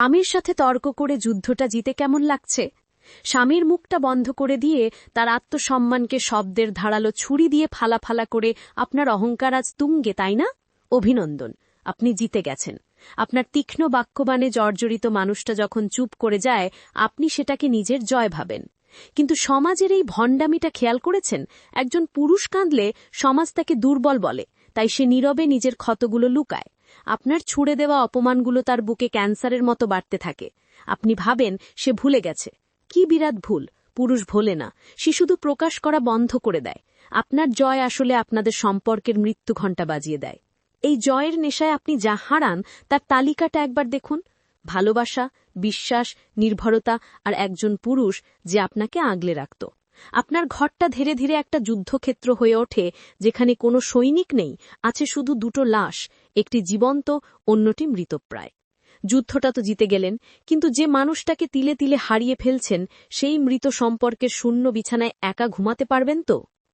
স্বামীর সাথে তর্ক করে যুদ্ধটা জিতে কেমন লাগছে? স্বামীর মুখটা বন্ধ করে দিয়ে তার আত্মসম্মানকে শব্দের ধারালো ছুরি দিয়ে ফালা ফালা করে আপনার অহংকার আজ তুঙ্গে, তাই না? অভিনন্দন, আপনি জিতে গেছেন। আপনার তীক্ষ্ণ বাক্যবাণে জর্জরিত মানুষটা যখন চুপ করে যায়, আপনি সেটাকে নিজের জয় ভাবেন। কিন্তু সমাজের এই ভণ্ডামিটা খেয়াল করেছেন? একজন পুরুষ কাঁদলে সমাজ তাকে দুর্বল বলে, তাই সে নীরবে নিজের ক্ষতগুলো লুকায়। আপনার ছুঁড়ে দেওয়া অপমানগুলো তার বুকে ক্যান্সারের মতো বাড়তে থাকে। আপনি ভাবেন সে ভুলে গেছে। কি বিরাট ভুল! পুরুষ ভোলে না, সে শুধু প্রকাশ করা বন্ধ করে দেয়। আপনার জয় আসলে আপনাদের সম্পর্কের মৃত্যু ঘণ্টা বাজিয়ে দেয়। এই জয়ের নেশায় আপনি যা হারান তার তালিকাটা একবার দেখুন। ভালোবাসা, বিশ্বাস, নির্ভরতা আর একজন পুরুষ যে আপনাকে আগলে রাখত। আপনার ঘরটা ধীরে ধীরে একটা যুদ্ধক্ষেত্র হয়ে ওঠে, যেখানে কোনো সৈনিক নেই, আছে শুধু দুটো লাশ, একটি জীবন্ত, অন্যটি মৃতপ্রায়। যুদ্ধটা তো জিতে গেলেন, কিন্তু যে মানুষটাকে তিলে তিলে হারিয়ে ফেলছেন, সেই মৃত সম্পর্কের শূন্য বিছানায় একা ঘুমাতে পারবেন তো?